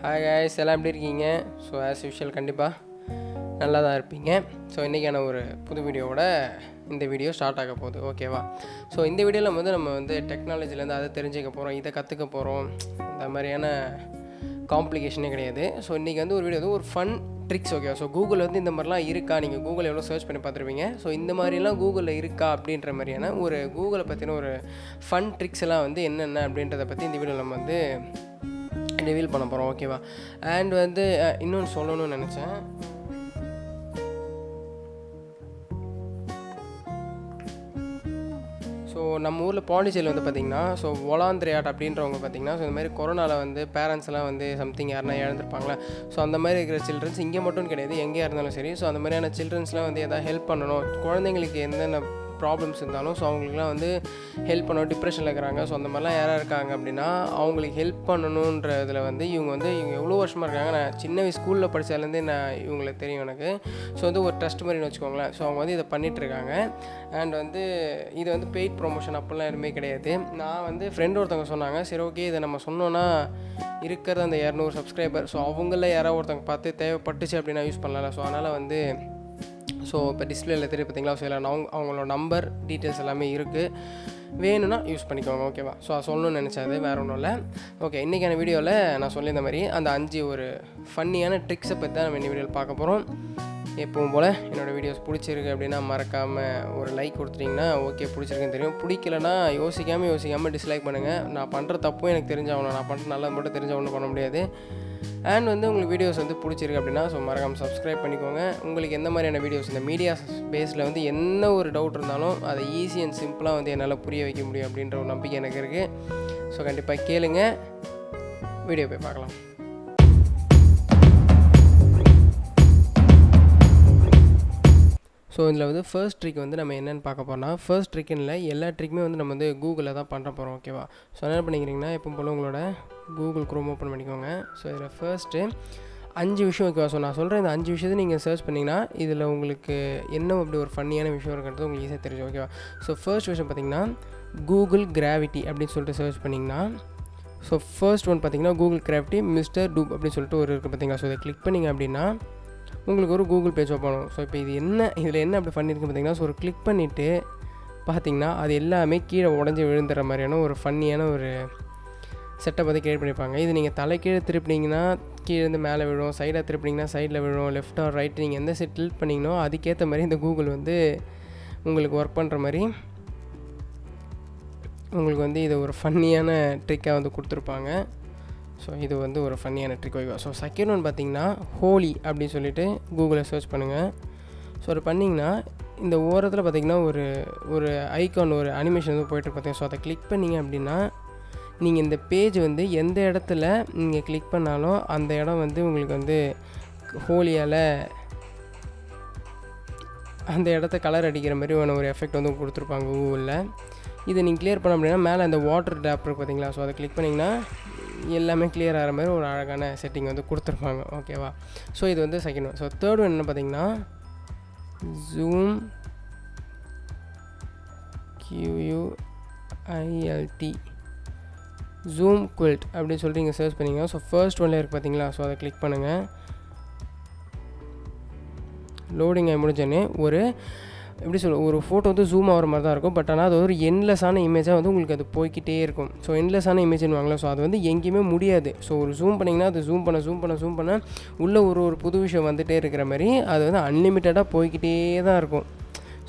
Hi guys, எல்லாம் எப்படி இருக்கீங்க? ஸோ ஆஸ் யூஷுவல் கண்டிப்பாக நல்லா தான் இருப்பீங்க. ஸோ இன்றைக்கான ஒரு புது வீடியோவோட இந்த வீடியோ ஸ்டார்ட் ஆக போகுது, ஓகேவா? ஸோ இந்த வீடியோவில் நம்ம வந்து டெக்னாலஜிலேருந்து அதை தெரிஞ்சுக்க போகிறோம், இதை கற்றுக்க போகிறோம். இந்த மாதிரியான காம்ப்ளிகேஷனே கிடையாது. ஸோ இன்றைக்கி வந்து ஒரு வீடியோ வந்து ஒரு ஃபன் ட்ரிக்ஸ், ஓகேவா? ஸோ கூகுள் வந்து இந்த மாதிரிலாம் இருக்கா, நீங்கள் கூகுள் எவ்வளோ சர்ச் பண்ணி பார்த்துருப்பீங்க. ஸோ இந்த மாதிரிலாம் கூகுளில் இருக்கா அப்படின்ற மாதிரியான ஒரு கூகுளை பற்றின ஒரு ஃபன் ட்ரிக்ஸ் எல்லாம் வந்து என்னென்ன அப்படின்றத பற்றி இந்த வீடியோவில் நம்ம வந்து ரிவீல் பண்ண போகிறோம், ஓகேவா? அண்ட் வந்து இன்னொன்று சொல்லணும்னு நினச்சேன். ஸோ நம்ம ஊரில் பாண்டிச்சேரியில் வந்து பார்த்திங்கன்னா, ஸோ ஒலாந்திரியாட் அப்படின்றவங்க பார்த்திங்கன்னா, ஸோ இந்த மாதிரி கொரோனாவில் வந்து பேரண்ட்ஸ்லாம் வந்து சம்திங் யாருனா இழந்திருப்பாங்களே. ஸோ அந்த மாதிரி இருக்கிற சில்ட்ரன்ஸ் இங்கே மட்டும் கிடையாது, எங்கேயா இருந்தாலும் சரி. ஸோ அந்த மாதிரியான சில்ட்ரன்ஸ்லாம் வந்து எதாவது ஹெல்ப் பண்ணணும், குழந்தைங்களுக்கு என்னென்ன ப்ராப்ளம்ஸ் இருந்தாலும் ஸோ அவங்களுக்குலாம் வந்து ஹெல்ப் பண்ணணும். டிப்ரெஷனில் இருக்கிறாங்க, ஸோ அந்த மாதிரிலாம் யாராக இருக்காங்க அப்படின்னா அவங்களுக்கு ஹெல்ப் பண்ணணுன்ற இதில் வந்து இவங்க எவ்வளோ வருஷமாக இருக்காங்க. நான் சின்ன வயசு ஸ்கூலில் படித்தாலேருந்தே இவங்களுக்கு தெரியும் எனக்கு. ஸோ வந்து ஒரு ட்ரஸ்ட் மாதிரின்னு வச்சுக்கோங்களேன். ஸோ அவங்க வந்து இதை பண்ணிகிட்ருக்காங்க. அண்ட் வந்து இது வந்து பெய்ட் ப்ரொமோஷன் அப்படிலாம் எதுவுமே கிடையாது. நான் வந்து ஃப்ரெண்ட் ஒருத்தவங்க சொன்னாங்க, சரி ஓகே இதை நம்ம சொன்னோன்னா இருக்கிற அந்த 200 சப்ஸ்கிரைபர், ஸோ அவங்கள யாராவது ஒருத்தவங்க பார்த்து தேவைப்பட்டுச்சு அப்படின்னா யூஸ் பண்ணலாம்ல. ஸோ அதனால் வந்து ஸோ இப்போ டிஸ்பிளேயில் தெரியும் பார்த்தீங்களா. ஸோ இல்லை அவங்களோட நம்பர் டீட்டெயில்ஸ் எல்லாமே இருக்குது, வேணும்னா யூஸ் பண்ணிக்கோங்க, ஓகேவா? ஸோ அது சொல்லணும்னு நினச்சாது, வேறு ஒன்றும் இல்லை. ஓகே, இன்றைக்கான வீடியோவில் நான் சொல்லியிருந்த மாதிரி அந்த 5 ஒரு ஃபன்னியான ட்ரிக்ஸை பற்றி தான் நம்ம இந்த வீடியோவில் பார்க்க போகிறோம். எப்பவும் போல் என்னோடய வீடியோஸ் பிடிச்சிருக்கு அப்படின்னா மறக்காமல் ஒரு லைக் கொடுத்துட்டிங்கன்னா ஓகே, பிடிச்சிருக்குன்னு தெரியும். பிடிக்கலன்னா யோசிக்காமல் டிஸ்லைக் பண்ணுங்கள். நான் பண்ணுற தப்பும் எனக்கு தெரிஞ்சாகணும், நான் பண்ணுற நல்லது மட்டும் தெரிஞ்சால் ஒன்றும் பண்ண முடியாது. அண்ட் வந்து உங்களுக்கு வீடியோஸ் வந்து பிடிச்சிருக்கு அப்படின்னா ஸோ மறக்காமல் சப்ஸ்கிரைப் பண்ணிக்கோங்க. உங்களுக்கு எந்த மாதிரியான வீடியோஸ், இந்த மீடியா பேஸில் வந்து என்ன ஒரு டவுட் இருந்தாலும் அதை ஈஸி அண்ட் சிம்பிளாக வந்து என்னால் புரிய வைக்க முடியும் அப்படின்ற ஒரு நம்பிக்கை எனக்கு இருக்குது. ஸோ கண்டிப்பாக கேளுங்க, வீடியோ போய் பார்க்கலாம். ஸோ இதில் வந்து ஃபர்ஸ்ட் ட்ரிக் வந்து நம்ம என்னென்னு பார்க்க போகிறோம்னா, ஃபர்ஸ்ட் ட்ரிக்குன்னு இல்லை, எல்லா ட்ரிக்குமே வந்து நம்ம வந்து கூகுளில் தான் பண்ண போகிறோம், ஓகேவா? ஸோ என்ன பண்ணிக்கிறீங்கன்னா எப்பவும் போல் உங்களோட கூகுள் குரோம் ஓப்பன் பண்ணிக்கோங்க. ஸோ இதில் ஃபர்ஸ்ட்டு 5 விஷயம், ஓகேவா? ஸோ நான் சொல்கிறேன் இந்த 5 விஷயத்தை நீங்கள் சர்ச் பண்ணிங்கன்னா இதில் உங்களுக்கு என்ன அப்படி ஒரு ஃபன்னியான விஷயம் இருக்கிறது உங்களுக்கு ஈஸியாக தெரியும், ஓகேவா? ஸோ ஃபர்ஸ்ட் விஷயம் பார்த்திங்கன்னா கூகுள் கிராவிட்டி அப்படின்னு சொல்லிட்டு சர்ச் பண்ணிங்கன்னா, ஸோ ஃபர்ஸ்ட் ஒன் பார்த்திங்கன்னா கூகுள் கிராவிட்டி மிஸ்டர் டூப் அப்படின்னு சொல்லிட்டு ஒரு இருக்குது பார்த்திங்களா. ஸோ இதை கிளிக் பண்ணிங்க அப்படின்னா உங்களுக்கு ஒரு கூகுள் பேஜ் ஓப்பன் ஆகும். ஸோ இப்போ இதில் என்ன அப்படி பண்ணியிருக்கு பார்த்திங்கன்னா, ஸோ ஒரு கிளிக் பண்ணிவிட்டு பார்த்திங்கன்னா அது எல்லாமே கீழே உடஞ்சி விழுந்துற மாதிரியான ஒரு ஃபன்னியான ஒரு செட்டப் வந்து க்ரியேட் பண்ணியிருப்பாங்க. இது நீங்கள் தலை கீழே திருப்பினீங்கன்னா கீழேருந்து மேலே விழும், சைடாக திருப்பினீங்கன்னா சைடில் விழும், லெஃப்ட் ஆர் ரைட் நீங்கள் எந்த சைட் டில்ட் பண்ணிங்கனோ அதுக்கேற்ற மாதிரி இந்த கூகுள் வந்து உங்களுக்கு ஒர்க் பண்ணுற மாதிரி உங்களுக்கு வந்து இது ஒரு ஃபன்னியான ட்ரிக்காக வந்து கொடுத்துருப்பாங்க. ஸோ இது வந்து ஒரு ஃபன்னியான ட்ரிக், ஓகேவா? ஸோ செகண்ட் ஒன் பார்த்திங்கன்னா ஹோலி அப்படின்னு சொல்லிட்டு கூகுளில் சர்ச் பண்ணுங்கள். ஸோ அது பண்ணிங்கன்னா இந்த ஓரத்தில் பார்த்திங்கன்னா ஒரு ஐகான், ஒரு அனிமேஷன் வந்து போய்ட்டு பார்த்தீங்க. ஸோ அதை கிளிக் பண்ணிங்க அப்படின்னா நீங்கள் இந்த பேஜ் வந்து எந்த இடத்துல நீங்கள் கிளிக் பண்ணாலும் அந்த இடம் வந்து உங்களுக்கு வந்து ஹோலியால் அந்த இடத்த கலர் அடிக்கிற மாதிரி ஒரு எஃபெக்ட் வந்து கொடுத்துருப்பாங்க கூகுளில். இதை நீங்கள் கிளியர் பண்ண அப்படின்னா மேலே அந்த வாட்டர் டேப் இருக்குது பார்த்தீங்களா. ஸோ அதை கிளிக் பண்ணிங்கன்னா எல்லாமே கிளியர் ஆகிற மாதிரி ஒரு அழகான செட்டிங் வந்து கொடுத்துருப்பாங்க, ஓகேவா? ஸோ இது வந்து second one. So third one என்ன பார்த்தீங்கன்னா ஜூம் QUILT ஜூம் குவில்ட் அப்படின்னு சொல்லிட்டு நீங்கள் சர்ச் பண்ணிங்க. ஸோ ஃபர்ஸ்ட் ஒன்ல இருக்குது பார்த்தீங்களா. ஸோ அதை கிளிக் பண்ணுங்கள். லோடிங் ஆகி முடிஞ்சோடனே எப்படி ஒரு ஃபோட்டோ வந்து ஜூம் ஆகிற மாதிரி தான் இருக்கும். பட் ஆனால் அது ஒரு என்லெஸ்ஸான இமேஜாக வந்து உங்களுக்கு அது போய்கிட்டே இருக்கும். ஸோ என்லெஸ்ஸான இமேஜ்னு வாங்கலாம். ஸோ அது வந்து எங்கேயுமே முடியாது. ஸோ ஒரு ஜூம் பண்ணிங்கன்னா அது ஜூம் பண்ண உள்ளே ஒரு புது விஷயம் வந்துகிட்டே இருக்கிற மாதிரி அது வந்து அன்லிமிட்டடாக போய்கிட்டே தான் இருக்கும்.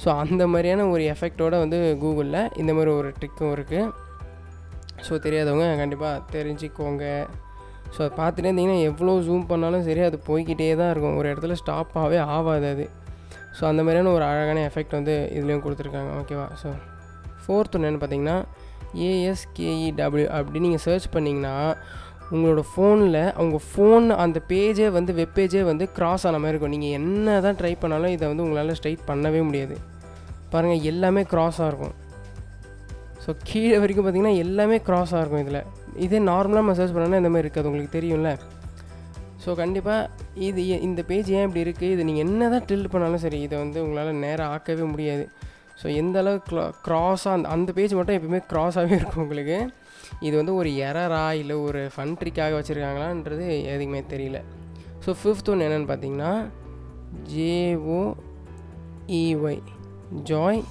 ஸோ அந்த மாதிரியான ஒரு எஃபெக்டோடு வந்து கூகுளில் இந்த மாதிரி ஒரு ட்ரிக்கும் இருக்குது. ஸோ தெரியாதவங்க கண்டிப்பாக தெரிஞ்சுக்கோங்க. ஸோ அதை பார்த்துட்டே இருந்தீங்கன்னா எவ்வளோ ஜூம் பண்ணாலும் சரி அது போய்கிட்டே தான் இருக்கும், ஒரு இடத்துல ஸ்டாப்பாகவே ஆகாது அது. ஸோ அந்த மாதிரியான ஒரு அழகான எஃபெக்ட் வந்து இதுலேயும் கொடுத்துருக்காங்க, ஓகேவா? ஸோ ஃபோர்த் ஒன்று என்ன பார்த்தீங்கன்னா ASKEW அப்படின்னு நீங்கள் சர்ச் பண்ணிங்கன்னா உங்களோட ஃபோனில் உங்கள் ஃபோன் அந்த பேஜே வந்து வெப் பேஜே வந்து கிராஸ் ஆன மாதிரி இருக்கும். நீங்கள் என்ன தான் ட்ரை பண்ணாலும் இதை வந்து உங்களால் ஸ்ட்ரைட் பண்ணவே முடியாது. பாருங்கள், எல்லாமே க்ராஸாக இருக்கும். ஸோ கீழே வரைக்கும் பார்த்திங்கன்னா எல்லாமே க்ராஸாக இருக்கும் இதில். இதே நார்மலாக நம்ம சர்ச் பண்ணோன்னா இந்த மாதிரி இருக்காது, உங்களுக்கு தெரியும்ல. ஸோ கண்டிப்பாக இந்த பேஜ் ஏன் இப்படி இருக்குது, இது நீங்கள் என்ன தான் டில்ட் பண்ணாலும் சரி இதை வந்து உங்களால் நேராக ஆக்கவே முடியாது. ஸோ எந்த அளவுக்கு க்ராஸாக அந்த பேஜ் மட்டும் எப்பவுமே க்ராஸாகவே இருக்கும் உங்களுக்கு. இது வந்து ஒரு எரரா இல்லை ஒரு ஃபன் ட்ரிக்காக வச்சுருக்காங்களான்றது எதுவுமே தெரியல. ஸோ ஃபிஃப்த் ஒன்று என்னென்னு பார்த்தீங்கன்னா JOEY ஜாய்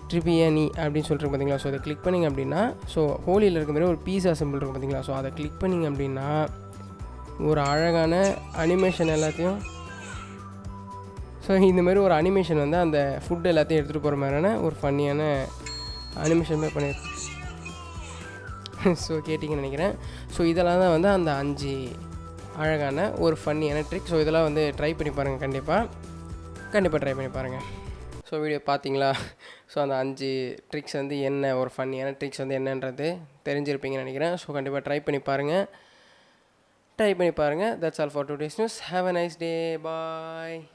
ட்ரிபியானி அப்படின்னு சொல்லிட்டு பார்த்தீங்களா. ஸோ அதை கிளிக் பண்ணிங்க அப்படின்னா ஸோ ஹோலியில் இருக்க மாதிரி ஒரு பீஸா சிம்பிள் இருக்கும் பார்த்தீங்களா. ஸோ அதை கிளிக் பண்ணிங்க அப்படின்னா ஒரு அழகான அனிமேஷன் எல்லாத்தையும் ஸோ இந்தமாரி ஒரு அனிமேஷன் வந்து அந்த ஃபுட் எல்லாத்தையும் எடுத்துகிட்டு போகிற மாதிரியான ஒரு ஃபன்னியான அனிமேஷன் மாதிரி பண்ணியிருக்கேன். ஸோ கேட்டிங்கன்னு நினைக்கிறேன். ஸோ இதெல்லாம் தான் வந்து அந்த 5 அழகான ஒரு ஃபன்னியான ட்ரிக். ஸோ இதெல்லாம் வந்து ட்ரை பண்ணி பாருங்கள், கண்டிப்பாக ட்ரை பண்ணி பாருங்கள். ஸோ வீடியோ பார்த்தீங்களா. ஸோ அந்த 5 ட்ரிக்ஸ் வந்து என்ன, ஒரு ஃபன்னியான ட்ரிக்ஸ் வந்து என்னன்றது தெரிஞ்சிருப்பீங்கன்னு நினைக்கிறேன். ஸோ கண்டிப்பாக ட்ரை பண்ணி பாருங்கள். That's all for today's news. Have a nice day. Bye.